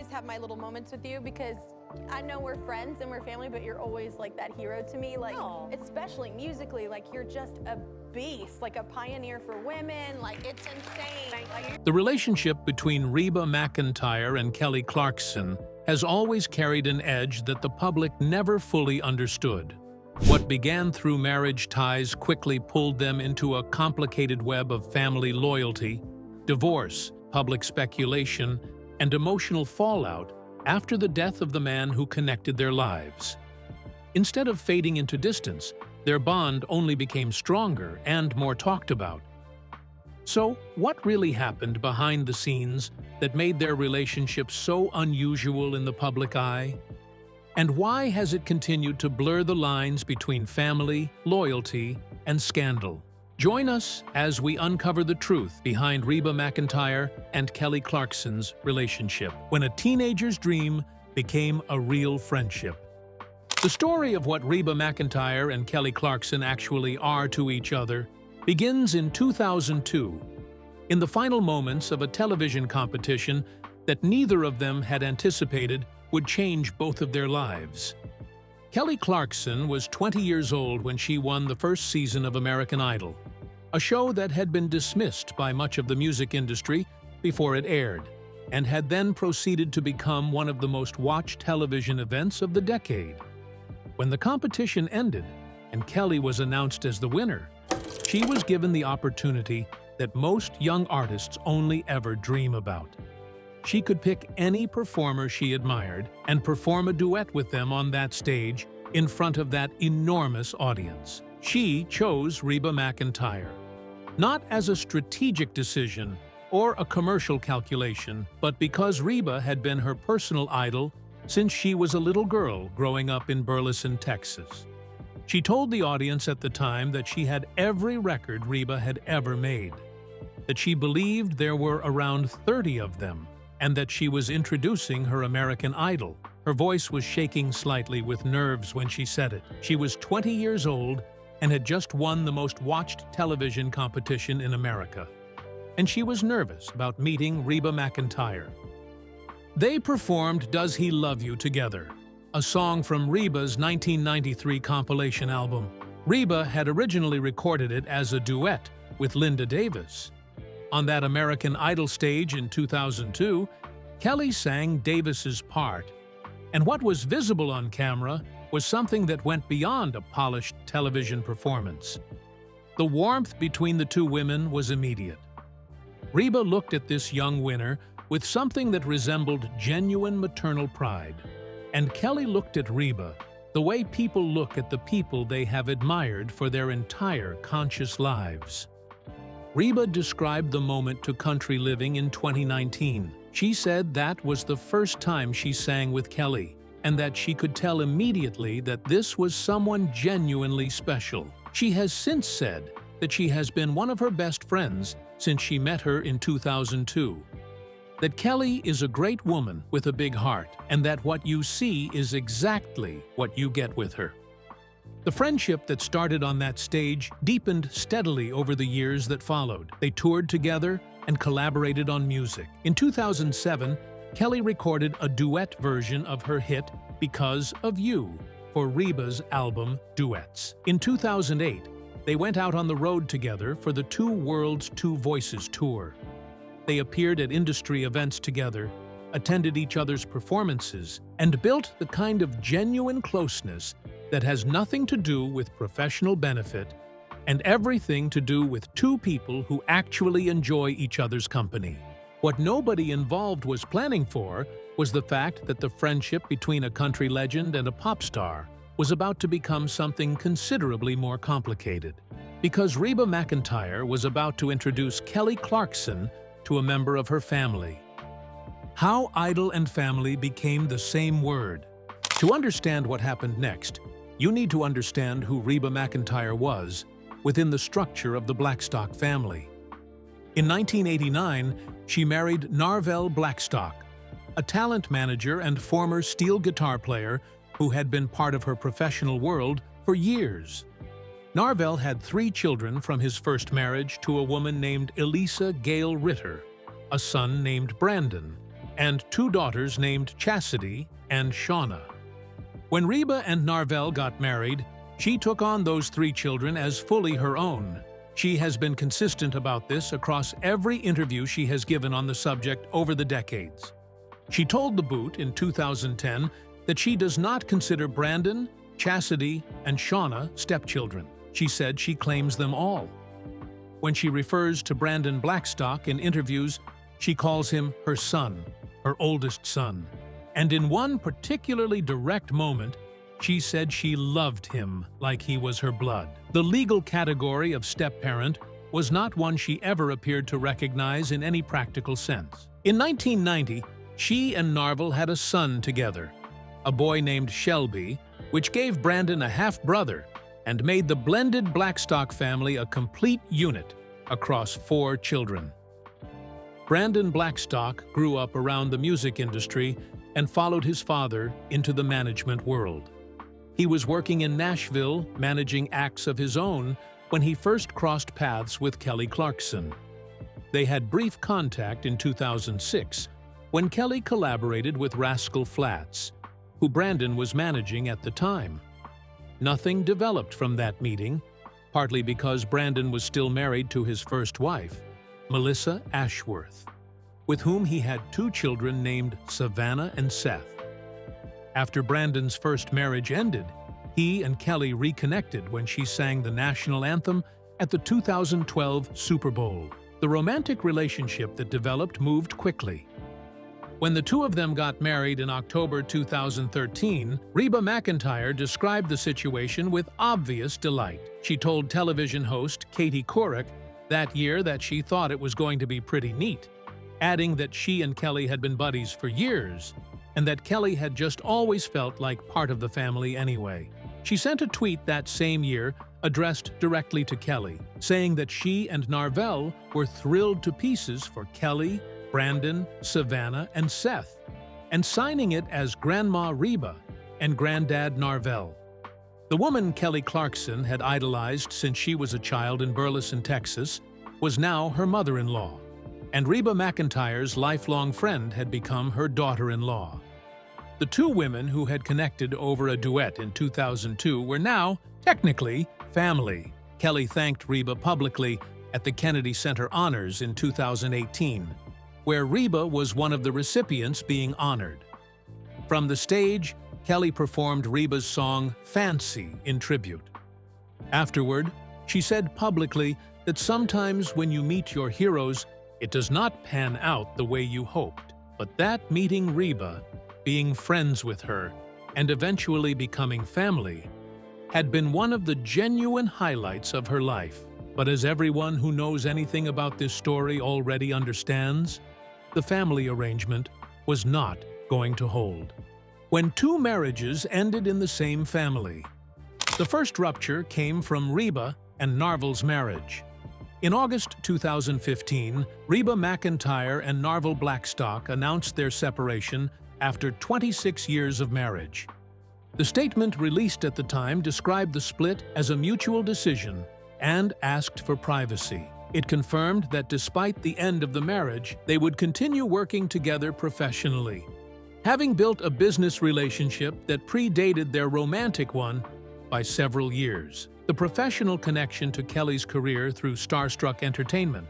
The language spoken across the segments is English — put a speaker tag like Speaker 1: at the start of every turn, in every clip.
Speaker 1: always have my little moments with you because I know we're friends and we're family, but you're always like that hero to me. Like, especially musically, like you're just a beast, like a pioneer for women. Like, it's insane.
Speaker 2: The relationship between Reba McEntire and Kelly Clarkson has always carried an edge that the public never fully understood. What began through marriage ties quickly pulled them into a complicated web of family loyalty, divorce, public speculation, and emotional fallout after the death of the man who connected their lives. Instead of fading into distance, their bond only became stronger and more talked about. So, what really happened behind the scenes that made their relationship so unusual in the public eye? And why has it continued to blur the lines between family, loyalty, and scandal? Join us as we uncover the truth behind Reba McEntire and Kelly Clarkson's relationship, when a teenager's dream became a real friendship. The story of what Reba McEntire and Kelly Clarkson actually are to each other begins in 2002, in the final moments of a television competition that neither of them had anticipated would change both of their lives. Kelly Clarkson was 20 years old when she won the first season of American Idol, a show that had been dismissed by much of the music industry before it aired, and had then proceeded to become one of the most watched television events of the decade. When the competition ended and Kelly was announced as the winner, she was given the opportunity that most young artists only ever dream about. She could pick any performer she admired and perform a duet with them on that stage in front of that enormous audience. She chose Reba McEntire, not as a strategic decision or a commercial calculation, but because Reba had been her personal idol since she was a little girl growing up in Burleson, Texas. She told the audience at the time that she had every record Reba had ever made, that she believed there were around 30 of them, and that she was introducing her American Idol. Her voice was shaking slightly with nerves when she said it. She was 20 years old and had just won the most watched television competition in America. And she was nervous about meeting Reba McEntire. They performed Does He Love You together, a song from Reba's 1993 compilation album. Reba had originally recorded it as a duet with Linda Davis. On that American Idol stage in 2002, Kelly sang Davis's part, and what was visible on camera was something that went beyond a polished television performance. The warmth between the two women was immediate. Reba looked at this young winner with something that resembled genuine maternal pride, and Kelly looked at Reba the way people look at the people they have admired for their entire conscious lives. Reba described the moment to Country Living in 2019. She said that was the first time she sang with Kelly, and that she could tell immediately that this was someone genuinely special. She has since said that she has been one of her best friends since she met her in 2002. That Kelly is a great woman with a big heart, and that what you see is exactly what you get with her. The friendship that started on that stage deepened steadily over the years that followed. They toured together and collaborated on music. In 2007, Kelly recorded a duet version of her hit Because of You for Reba's album Duets. In 2008, they went out on the road together for the Two Worlds, Two Voices tour. They appeared at industry events together, attended each other's performances, and built the kind of genuine closeness that has nothing to do with professional benefit and everything to do with two people who actually enjoy each other's company. What nobody involved was planning for was the fact that the friendship between a country legend and a pop star was about to become something considerably more complicated, because Reba McEntire was about to introduce Kelly Clarkson to a member of her family. How idol and family became the same word. To understand what happened next, you need to understand who Reba McEntire was within the structure of the Blackstock family. In 1989, she married Narvel Blackstock, a talent manager and former steel guitar player who had been part of her professional world for years. Narvel had 3 children from his first marriage to a woman named Elisa Gale Ritter, a son named Brandon, and 2 daughters named Chastity and Shauna. When Reba and Narvel got married, she took on those 3 children as fully her own. She has been consistent about this across every interview she has given on the subject over the decades. She told The Boot in 2010 that she does not consider Brandon, Chastity, and Shauna stepchildren. She said she claims them all. When she refers to Brandon Blackstock in interviews, she calls him her son, her oldest son. And in one particularly direct moment, she said she loved him like he was her blood. The legal category of step-parent was not one she ever appeared to recognize in any practical sense. In 1990, she and Narvel had a son together, a boy named Shelby, which gave Brandon a half-brother and made the blended Blackstock family a complete unit across 4 children. Brandon Blackstock grew up around the music industry and followed his father into the management world. He was working in Nashville, managing acts of his own, when he first crossed paths with Kelly Clarkson. They had brief contact in 2006, when Kelly collaborated with Rascal Flatts, who Brandon was managing at the time. Nothing developed from that meeting, partly because Brandon was still married to his first wife, Melissa Ashworth, with whom he had 2 children named Savannah and Seth. After Brandon's first marriage ended, he and Kelly reconnected when she sang the national anthem at the 2012 Super Bowl. The romantic relationship that developed moved quickly. When the 2 of them got married in October 2013, Reba McEntire described the situation with obvious delight. She told television host Katie Couric that year that she thought it was going to be pretty neat, adding that she and Kelly had been buddies for years, and that Kelly had just always felt like part of the family anyway. She sent a tweet that same year addressed directly to Kelly, saying that she and Narvel were thrilled to pieces for Kelly, Brandon, Savannah, and Seth, and signing it as Grandma Reba and Granddad Narvel. The woman Kelly Clarkson had idolized since she was a child in Burleson, Texas, was now her mother-in-law, and Reba McEntire's lifelong friend had become her daughter-in-law. The 2 women who had connected over a duet in 2002 were now, technically, family. Kelly thanked Reba publicly at the Kennedy Center Honors in 2018, where Reba was one of the recipients being honored. From the stage, Kelly performed Reba's song Fancy in tribute. Afterward, she said publicly that sometimes when you meet your heroes, it does not pan out the way you hoped, but that meeting Reba, being friends with her, and eventually becoming family, had been one of the genuine highlights of her life. But as everyone who knows anything about this story already understands, the family arrangement was not going to hold. When 2 marriages ended in the same family, the first rupture came from Reba and Narvel's marriage. In August 2015, Reba McEntire and Narvel Blackstock announced their separation after 26 years of marriage. The statement released at the time described the split as a mutual decision and asked for privacy. It confirmed that despite the end of the marriage, they would continue working together professionally. Having built a business relationship that predated their romantic one by several years, the professional connection to Kelly's career through Starstruck Entertainment,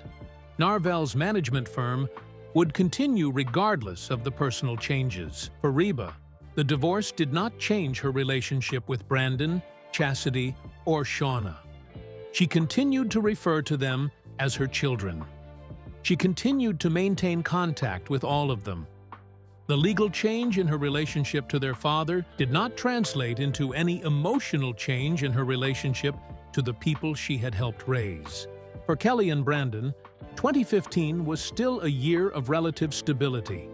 Speaker 2: Narvel's management firm, would continue regardless of the personal changes. For Reba, the divorce did not change her relationship with Brandon, Chastity, or Shauna. She continued to refer to them as her children. She continued to maintain contact with all of them. The legal change in her relationship to their father did not translate into any emotional change in her relationship to the people she had helped raise. For Kelly and Brandon, 2015 was still a year of relative stability.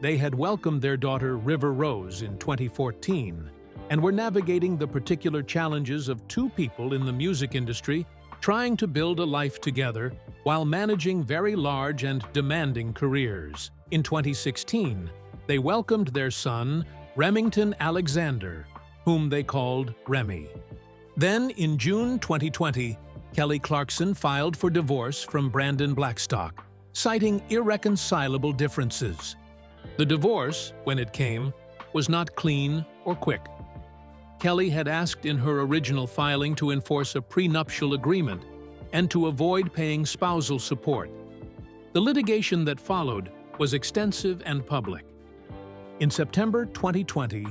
Speaker 2: They had welcomed their daughter River Rose in 2014 and were navigating the particular challenges of 2 people in the music industry trying to build a life together while managing very large and demanding careers. In 2016, they welcomed their son, Remington Alexander, whom they called Remy. Then, in June 2020, Kelly Clarkson filed for divorce from Brandon Blackstock, citing irreconcilable differences. The divorce, when it came, was not clean or quick. Kelly had asked in her original filing to enforce a prenuptial agreement and to avoid paying spousal support. The litigation that followed was extensive and public. In September 2020,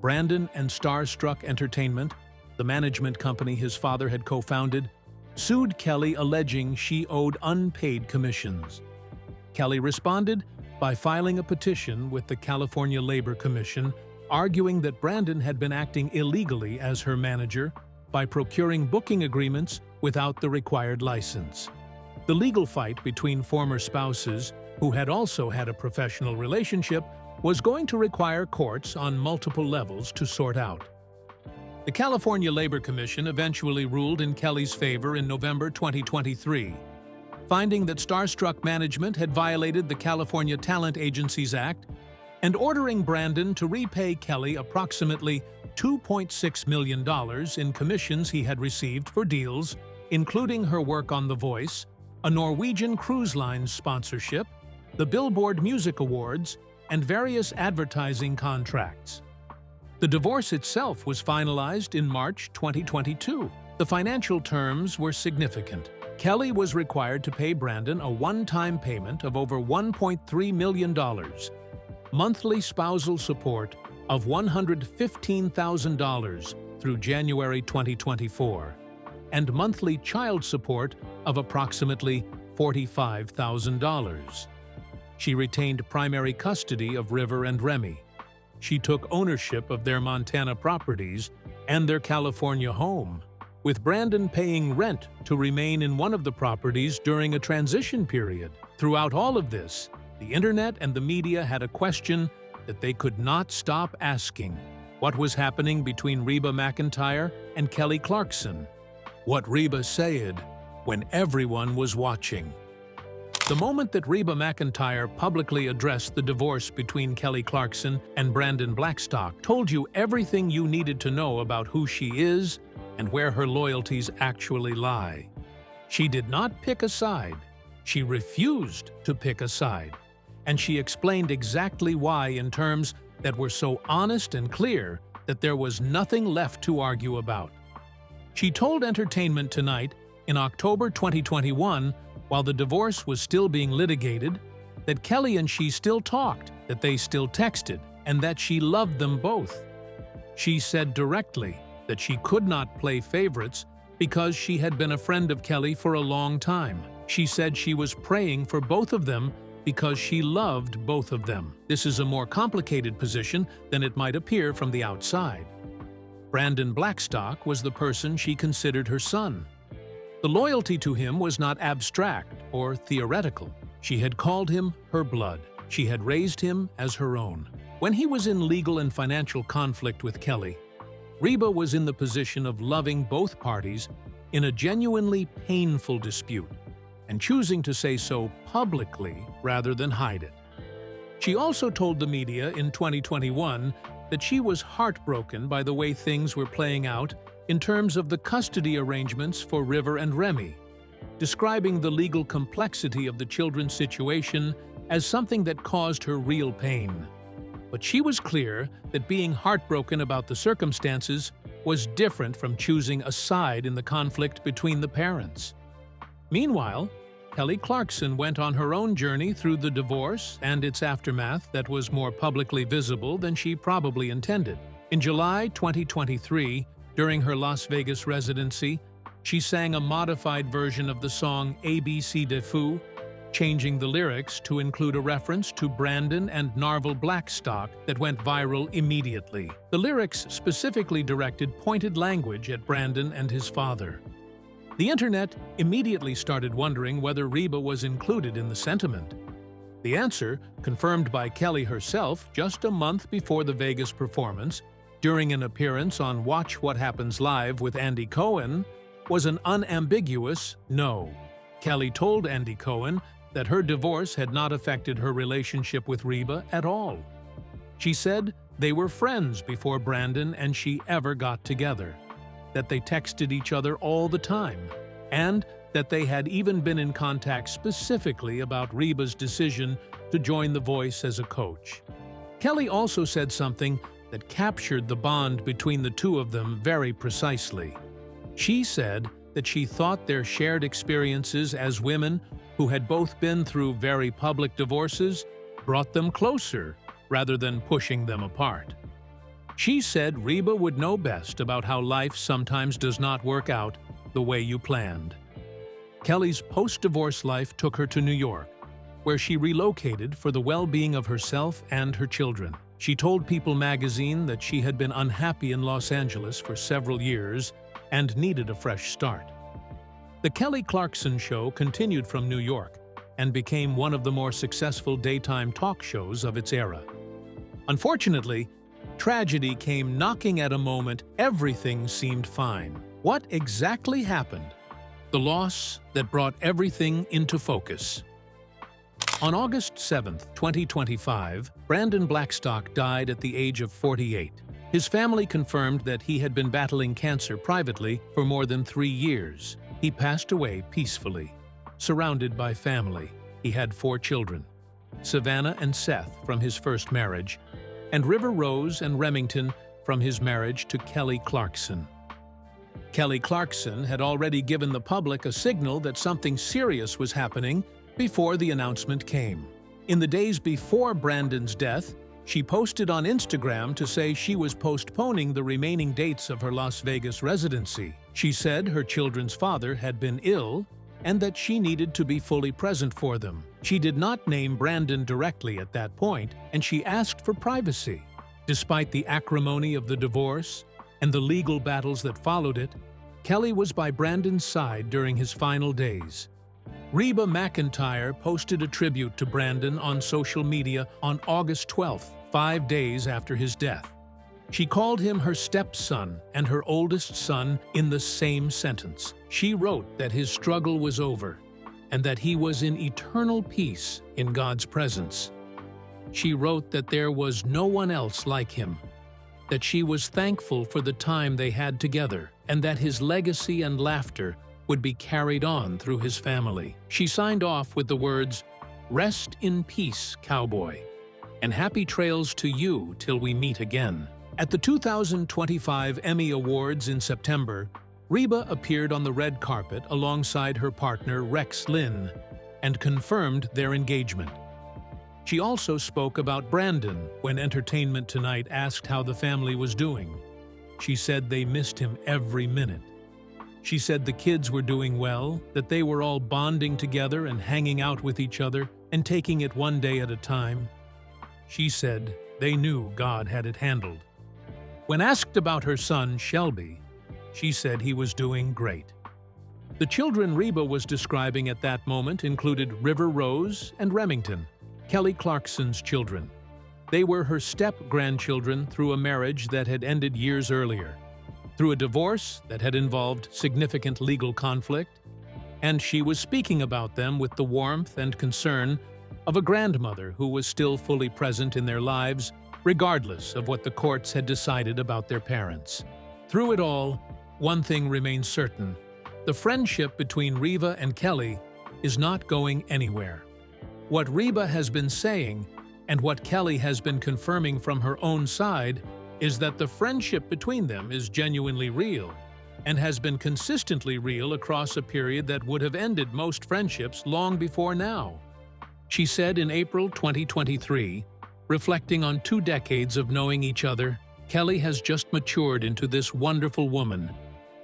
Speaker 2: Brandon and Starstruck Entertainment, the management company his father had co-founded, sued Kelly alleging she owed unpaid commissions. Kelly responded by filing a petition with the California Labor Commission, arguing that Brandon had been acting illegally as her manager by procuring booking agreements without the required license. The legal fight between former spouses, who had also had a professional relationship, was going to require courts on multiple levels to sort out. The California Labor Commission eventually ruled in Kelly's favor in November 2023, finding that Starstruck Management had violated the California Talent Agencies Act and ordering Brandon to repay Kelly approximately $2.6 million in commissions he had received for deals, including her work on The Voice, a Norwegian Cruise Line sponsorship, the Billboard Music Awards, and various advertising contracts. The divorce itself was finalized in March 2022. The financial terms were significant. Kelly was required to pay Brandon a one-time payment of over $1.3 million, monthly spousal support of $115,000 through January 2024, and monthly child support of approximately $45,000. She retained primary custody of River and Remy. She took ownership of their Montana properties and their California home, with Brandon paying rent to remain in one of the properties during a transition period. Throughout all of this, the internet and the media had a question that they could not stop asking: what was happening between Reba McEntire and Kelly Clarkson? What Reba said when everyone was watching. The moment that Reba McEntire publicly addressed the divorce between Kelly Clarkson and Brandon Blackstock told you everything you needed to know about who she is and where her loyalties actually lie. She did not pick a side. She refused to pick a side. And she explained exactly why in terms that were so honest and clear that there was nothing left to argue about. She told Entertainment Tonight in October 2021, while the divorce was still being litigated, that Kelly and she still talked, that they still texted, and that she loved them both. She said directly that she could not play favorites because she had been a friend of Kelly for a long time. She said she was praying for both of them because she loved both of them. This is a more complicated position than it might appear from the outside. Brandon Blackstock was the person she considered her son. The loyalty to him was not abstract or theoretical. She had called him her blood. She had raised him as her own. When he was in legal and financial conflict with Kelly, Reba was in the position of loving both parties in a genuinely painful dispute and choosing to say so publicly rather than hide it. She also told the media in 2021 that she was heartbroken by the way things were playing out in terms of the custody arrangements for River and Remy, describing the legal complexity of the children's situation as something that caused her real pain. But she was clear that being heartbroken about the circumstances was different from choosing a side in the conflict between the parents. Meanwhile, Kelly Clarkson went on her own journey through the divorce and its aftermath that was more publicly visible than she probably intended. In July 2023, during her Las Vegas residency, she sang a modified version of the song ABC de Fou, changing the lyrics to include a reference to Brandon and Narvel Blackstock that went viral immediately. The lyrics specifically directed pointed language at Brandon and his father. The internet immediately started wondering whether Reba was included in the sentiment. The answer, confirmed by Kelly herself just a month before the Vegas performance, during an appearance on Watch What Happens Live with Andy Cohen, was an unambiguous no. Kelly told Andy Cohen that her divorce had not affected her relationship with Reba at all. She said they were friends before Brandon and she ever got together, that they texted each other all the time, and that they had even been in contact specifically about Reba's decision to join The Voice as a coach. Kelly also said something that captured the bond between the two of them very precisely. She said that she thought their shared experiences as women who had both been through very public divorces brought them closer rather than pushing them apart. She said Reba would know best about how life sometimes does not work out the way you planned. Kelly's post-divorce life took her to New York, where she relocated for the well-being of herself and her children. She told People magazine that she had been unhappy in Los Angeles for several years and needed a fresh start. The Kelly Clarkson Show continued from New York and became one of the more successful daytime talk shows of its era. Unfortunately, tragedy came knocking at a moment everything seemed fine. What exactly happened? The loss that brought everything into focus. On August 7, 2025, Brandon Blackstock died at the age of 48. His family confirmed that he had been battling cancer privately for more than 3 years. He passed away peacefully, surrounded by family. He had 4 children, Savannah and Seth from his first marriage, and River Rose and Remington from his marriage to Kelly Clarkson. Kelly Clarkson had already given the public a signal that something serious was happening before the announcement came. In the days before Brandon's death, she posted on Instagram to say she was postponing the remaining dates of her Las Vegas residency. She said her children's father had been ill and that she needed to be fully present for them. She did not name Brandon directly at that point, and she asked for privacy. Despite the acrimony of the divorce and the legal battles that followed it, Kelly was by Brandon's side during his final days. Reba McEntire posted a tribute to Brandon on social media on August 12th, 5 days after his death. She called him her stepson and her oldest son in the same sentence. She wrote that his struggle was over and that he was in eternal peace in God's presence. She wrote that there was no one else like him, that she was thankful for the time they had together, and that his legacy and laughter would be carried on through his family. She signed off with the words, "Rest in peace, cowboy, and happy trails to you till we meet again." At the 2025 Emmy Awards in September, Reba appeared on the red carpet alongside her partner Rex Linn and confirmed their engagement. She also spoke about Brandon when Entertainment Tonight asked how the family was doing. She said they missed him every minute. She said the kids were doing well, that they were all bonding together and hanging out with each other and taking it one day at a time. She said they knew God had it handled. When asked about her son, Shelby, she said he was doing great. The children Reba was describing at that moment included River Rose and Remington, Kelly Clarkson's children. They were her step-grandchildren through a marriage that had ended years earlier, through a divorce that had involved significant legal conflict, and she was speaking about them with the warmth and concern of a grandmother who was still fully present in their lives, regardless of what the courts had decided about their parents. Through it all, one thing remains certain: the friendship between Reba and Kelly is not going anywhere. What Reba has been saying, and what Kelly has been confirming from her own side, is that the friendship between them is genuinely real, and has been consistently real across a period that would have ended most friendships long before now. She said in April 2023, reflecting on 2 decades of knowing each other, Kelly has just matured into this wonderful woman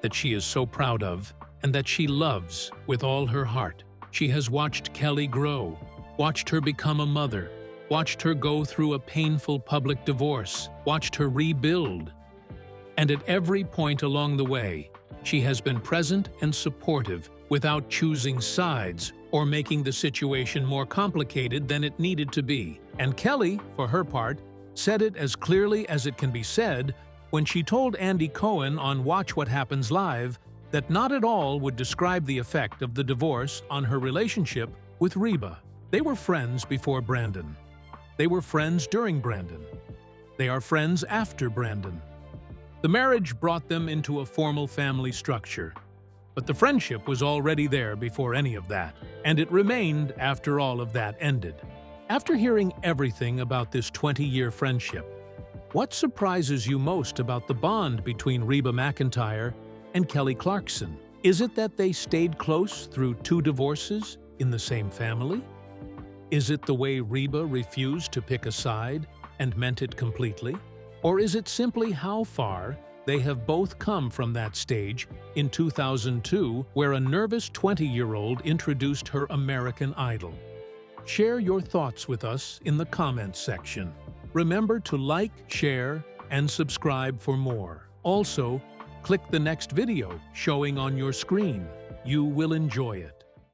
Speaker 2: that she is so proud of and that she loves with all her heart. She has watched Kelly grow, watched her become a mother, watched her go through a painful public divorce, watched her rebuild. And at every point along the way, she has been present and supportive without choosing sides or making the situation more complicated than it needed to be. And Kelly, for her part, said it as clearly as it can be said when she told Andy Cohen on Watch What Happens Live that not at all would describe the effect of the divorce on her relationship with Reba. They were friends before Brandon. They were friends during Brandon. They are friends after Brandon. The marriage brought them into a formal family structure, but the friendship was already there before any of that, and it remained after all of that ended. After hearing everything about this 20-year friendship, what surprises you most about the bond between Reba McEntire and Kelly Clarkson? Is it that they stayed close through 2 divorces in the same family? Is it the way Reba refused to pick a side and meant it completely? Or is it simply how far they have both come from that stage in 2002 where a nervous 20-year-old introduced her American Idol? Share your thoughts with us in the comments section. Remember to like, share, and subscribe for more. Also, click the next video showing on your screen. You will enjoy it.